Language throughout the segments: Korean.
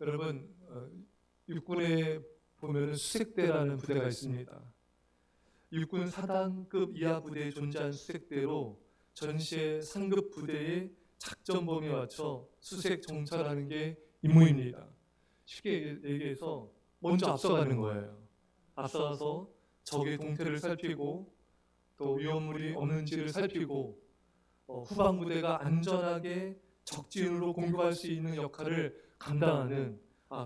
여러분, 육군에 보면 수색대라는 부대가 있습니다. 육군 사단급 이하 부대에 존재한 수색대로 전시의 상급 부대의 작전 범위에 맞춰 수색 정찰하는 게 임무입니다. 쉽게 얘기해서 먼저 앞서가는 거예요. 앞서가서 적의 동태를 살피고 또 위험물이 없는지를 살피고 후방 부대가 안전하게 적진으로 공격할 수 있는 역할을 감당하는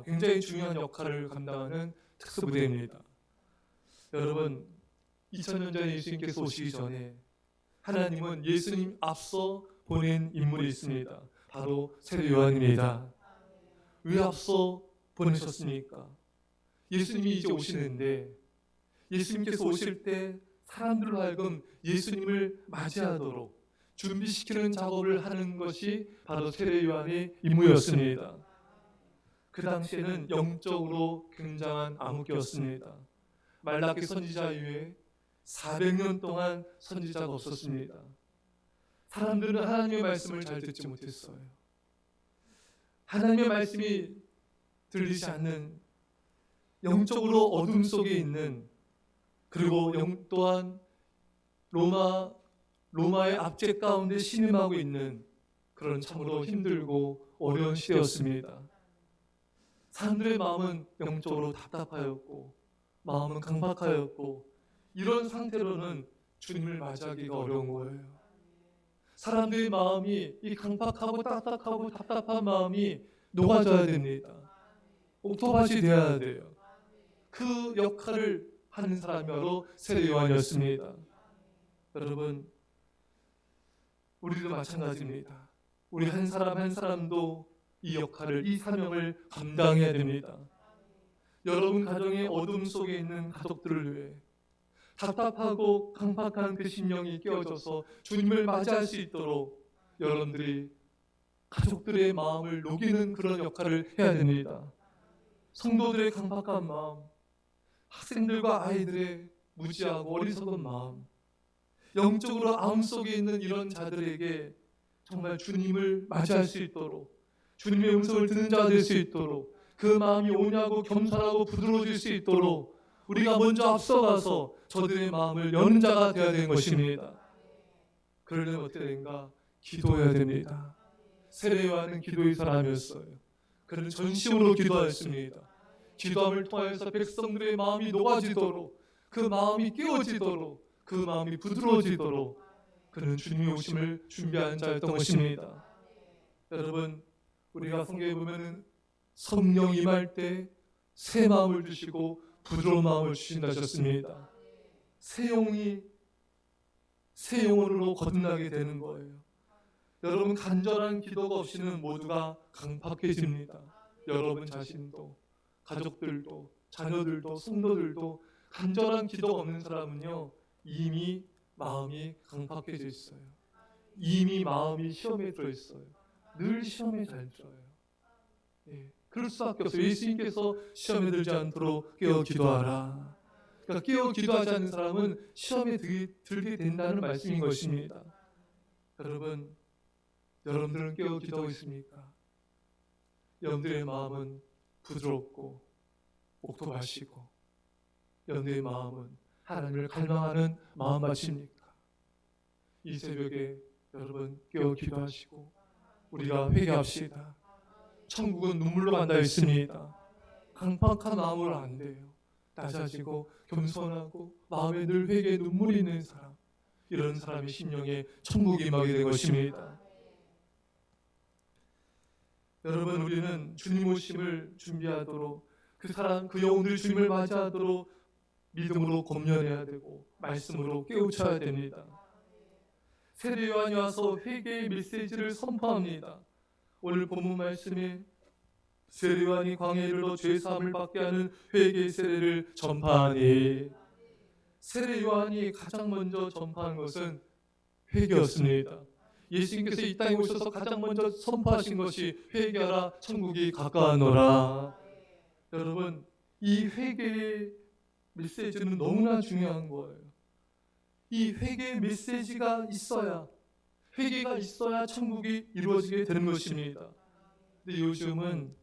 굉장히 중요한 역할을 감당하는 특수부대입니다. 여러분, 2000년 전에 예수님께서 오시기 전에 하나님은 예수님 앞서 보낸 인물이 있습니다. 바로 세례 요한입니다. 왜 앞서 보내셨습니까? 예수님이 이제 오시는데 예수님께서 오실 때 사람들로 하여금 예수님을 맞이하도록 준비시키는 작업을 하는 것이 바로 세례 요한의 임무였습니다. 그 당시에는 영적으로 굉장한 암흑기였습니다. 말라기 선지자 이후에 400년 동안 선지자가 없었습니다. 사람들은 하나님의 말씀을 잘 듣지 못했어요. 하나님의 말씀이 들리지 않는 영적으로 어둠 속에 있는, 그리고 또한 로마의 압제 가운데 신음하고 있는 그런 참으로 힘들고 어려운 시대였습니다. 사람들의 마음은 영적으로 답답하였고 마음은 강박하였고 이런 상태로는 주님을 맞이하기가 어려운 거예요. 사람들의 마음이 이 강박하고 딱딱하고 답답한 마음이 녹아져야 됩니다. 옥토밭이 되어야 돼요. 그 역할을 하는 사람이 바로 세례 요한이었습니다. 여러분, 우리도 마찬가지입니다. 우리 한 사람 한 사람도 이 역할을, 이 사명을 감당해야 됩니다. 여러분 가정의 어둠 속에 있는 가족들을 위해 답답하고 강박한 그 심령이 깨어져서 주님을 맞이할 수 있도록 여러분들이 가족들의 마음을 녹이는 그런 역할을 해야 됩니다. 성도들의 강박한 마음, 학생들과 아이들의 무지하고 어리석은 마음, 영적으로 암 속에 있는 이런 자들에게 정말 주님을 맞이할 수 있도록, 주님의 음성을 듣는 자가 될 수 있도록, 그 마음이 온유하고 겸손하고 부드러워질 수 있도록 우리가 먼저 앞서가서 저들의 마음을 여는 자가 되어야 되는 것입니다. 그러려면 어떻게 되는가? 기도해야 됩니다. 세례 요한은 기도의 사람이었어요. 그는 전심으로 기도하였습니다. 기도함을 통하여서 백성들의 마음이 녹아지도록, 그 마음이 깨어지도록, 그 마음이 부드러워지도록 그는 주님의 오심을 준비하는 자였던 것입니다. 여러분, 우리가 성경에 보면은 성령 임할 때 새 마음을 주시고 부드러운 마음을 주신다 하셨습니다. 새 영혼으로 거듭나게 되는 거예요. 여러분, 간절한 기도가 없이는 모두가 강팍해집니다. 여러분 자신도, 가족들도, 자녀들도, 성도들도 간절한 기도가 없는 사람은요, 이미 마음이 강팍해져 있어요. 이미 마음이 시험에 들어 있어요. 늘 시험에 잘 들어요. 그럴 수밖에 없어요. 예수님께서 시험에 들지 않도록 깨어 기도하라. 그러니까 깨어 기도하지 않는 사람은 시험에 들게 된다는 말씀인 것입니다. 여러분들은 깨어 기도하고 있습니까? 여러분들의 마음은 부드럽고 옥토밭이고 여러분들의 마음은 하나님을 갈망하는 마음밭입니까? 이 새벽에 여러분 깨어 기도하시고 우리가 회개합시다. 천국은 눈물로 간다 했습니다. 강팍한 마음으로 안 돼요. 낮아지고 겸손하고 마음에 늘 회개에 눈물이 있는 사람, 이런 사람의 심령에 천국이 임하게 된 것입니다. 여러분, 우리는 주님 오심을 준비하도록, 그 영혼들이 주님을 맞이하도록 믿음으로 권면해야 되고 말씀으로 깨우쳐야 됩니다. 세례 요한이 와서 회개의 메시지를 선포합니다. 오늘 본문 말씀에 세례 요한이 광야에 이르러 죄 사함을 받게 하는 회개의 세례를 전파하니, 세례 요한이 가장 먼저 전파한 것은 회개였습니다. 예수님께서 이 땅에 오셔서 가장 먼저 선포하신 것이 회개하라, 천국이 가까우노라. 여러분, 이 회개의 메시지는 너무나 중요한 거예요. 이 회개의 메시지가 있어야, 회개가 있어야 천국이 이루어지게 되는 것입니다. 근데 요즘은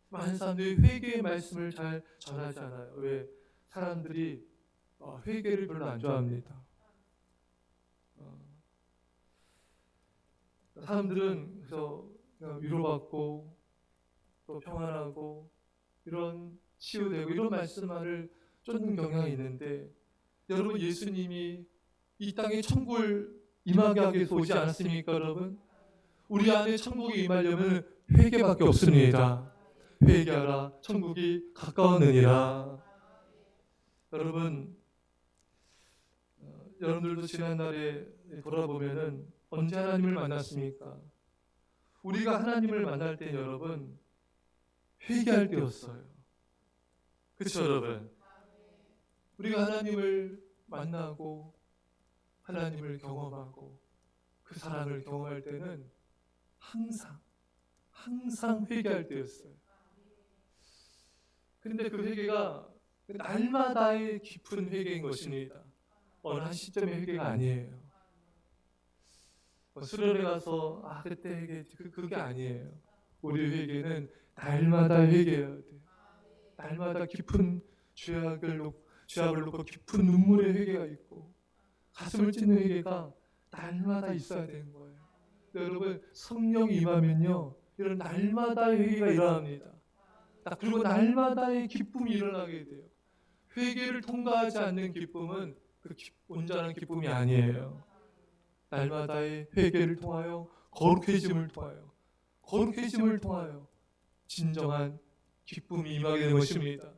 많은 사람들이 회개의 말씀을 잘 전하지 않아요. 왜? 사람들이 회개를 별로 안 좋아합니다. 사람들은 그래서 위로받고 또 평안하고 이런 치유되고 이런 말씀만을 쫓는 경향이 있는데, 여러분, 예수님이 이 땅에 천국을 임하게 하기 위해서 오지 않았습니까? 여러분, 우리 안에 천국이 임하려면 회개밖에 없습니다. 회개하라, 천국이 가까웠느니라. 여러분, 여러분들도 지난날에 돌아보면은 언제 하나님을 만났습니까? 우리가 하나님을 만날 때 여러분, 회개할 때였어요. 그렇죠, 여러분? 우리가 하나님을 만나고 하나님을 경험하고 그 사랑을 경험할 때는 항상 회개할 때였어요. 그런데 그 회개가 날마다의 깊은 회개인 것입니다. 어느 한 시점의 회개가 아니에요. 수련회 가서 그때 회개했지, 그게 아니에요. 우리 회개는 날마다 회개해야 돼요. 날마다 깊은 죄악을 놓고 깊은 눈물의 회개가 있고 가슴을 찢는 회개가 날마다 있어야 되는 거예요. 여러분, 성령이 임하면요, 이런 날마다의 회개가 일어납니다. 그리고 날마다의 기쁨이 일어나게 돼요. 회개를 통과하지 않는 기쁨은 온전한 기쁨이 아니에요. 날마다의 회개를 통하여 거룩해짐을 통하여 진정한 기쁨이 임하게 되는 것입니다.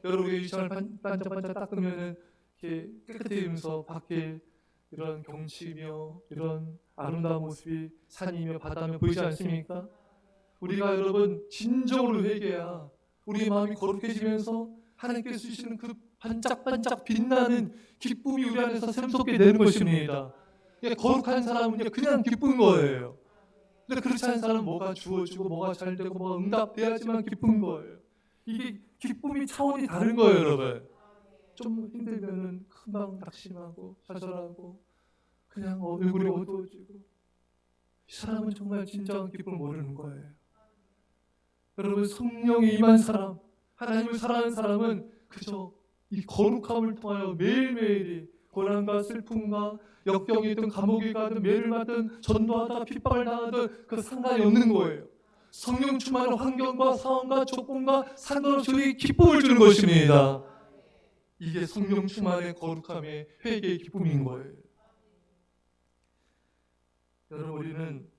여러분이 이 창을 반짝반짝 닦으면은 이렇게 깨끗해지면서 밖에 이런 경치며 이런 아름다운 모습이 산이며 바다며 보이지 않습니까? 우리가 여러분 진정으로 회개해야 우리의 마음이 거룩해지면서 하나님께서 주시는 그 반짝반짝 빛나는 기쁨이 우리 안에서 샘솟게 되는 것입니다. 거룩한 사람은 그냥 기쁜 거예요. 근데 그렇지 않은 사람은 뭐가 주어지고 뭐가 잘 되고 뭐가 응답돼야지만 기쁜 거예요. 이게 기쁨이 차원이 다른 거예요, 여러분. 좀 힘들면은 금방 낙심하고 좌절하고 그냥 얼굴이 어두워지고, 이 사람은 정말 진정한 기쁨을 모르는 거예요. 여러분, 성령이 임한 사람, 하나님을 사랑하는 사람은 그저 이 거룩함을 통하여 매일매일이 고난과 슬픔과 역경이든 감옥에 가든 매를 맞든 전도하다 핍박을 당하든 그 상관이 없는 거예요. 성령 충만한 환경과 상황과 조건과 상관없이 우리에게 기쁨을 주는 것입니다. 이게 성령 충만의 거룩함의 회개의 기쁨인 거예요. 여러분, 우리는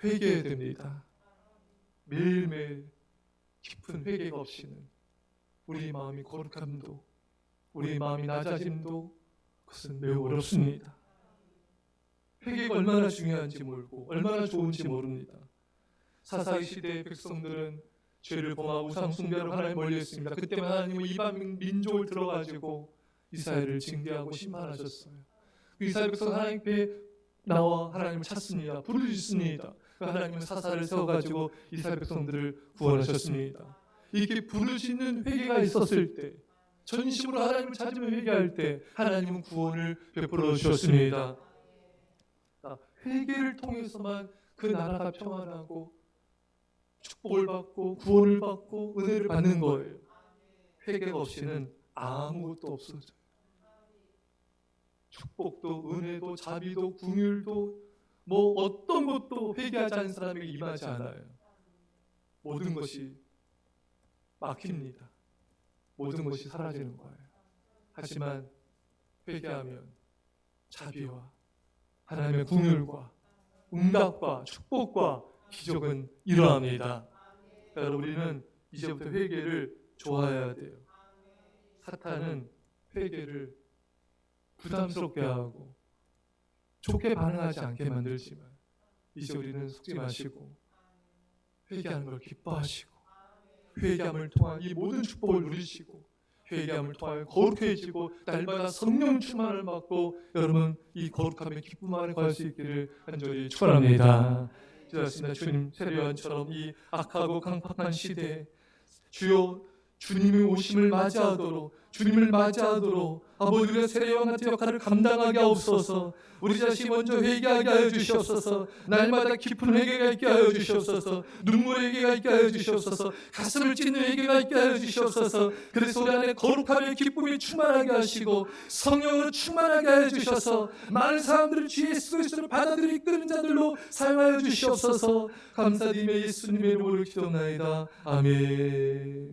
회개해야 됩니다. 매일매일 깊은 회개가 없이는 우리 마음이 거룩함도 우리 마음이 낮아짐도 그것은 매우 어렵습니다. 회개가 얼마나 중요한지 모르고 얼마나 좋은지 모릅니다. 사사기 시대의 백성들은 죄를 범하고 우상 숭배로 하나님 멀리했습니다. 그때만 하나님은 이방 민족을 들어가지고 이스라엘을 징계하고 심판하셨어요. 이스라엘 백성 하나님께 나와 하나님을 찾습니다. 부르짖습니다. 하나님은 사사를 세워가지고 이스라엘 백성들을 구원하셨습니다. 이렇게 부르짖는 회개가 있었을 때, 전심으로 하나님을 찾으며 회개할 때 하나님은 구원을 베풀어 주셨습니다. 회개를 통해서만 그 나라가 평안하고 축복을 받고 구원을 받고 은혜를 받는 거예요. 회개가 없이는 아무것도 없어져요. 축복도 은혜도 자비도 긍휼도 어떤 것도 회개하지 않은 사람에게 임하지 않아요. 모든 것이 막힙니다. 모든 것이 사라지는 거예요. 하지만 회개하면 자비와 하나님의 긍휼과 응답과 축복과 기적은 일어납니다. 여러분, 우리는 이제부터 회개를 좋아해야 돼요. 사탄은 회개를 부담스럽게 하고 좋게 반응하지 않게 만들지만, 이제 우리는 속지 마시고 회개하는 걸 기뻐하시고 회개함을 통한 이 모든 축복을 누리시고 회개함을 통하여 거룩해지고 날마다 성령 충만을 받고 여러분 이 거룩함의 기쁨 안에 갈 수 있기를 간절히 축원합니다. 기도하겠습니다. 주님, 세례요한처럼 이 악하고 강팍한 시대에 주여 주님의 오심을 맞이하도록, 주님을 맞이하도록 아버지, 우리가 세례요한 같은 역할을 감당하게 하옵소서. 우리 자신이 먼저 회개하게 하여 주시옵소서. 날마다 깊은 회개가 있게 하여 주시옵소서. 눈물의 회개가 있게 하여 주시옵소서. 가슴을 찢는 회개가 있게 하여 주시옵소서. 그래서 우리 안에 거룩함의 기쁨이 충만하게 하시고 성령으로 충만하게 하여 주셔서 많은 사람들을 주 예수 그리스도를 받아들이 이끄는 자들로 사용하여 주시옵소서. 감사드리며 예수님의 이름으로 기도합나이다. 아멘.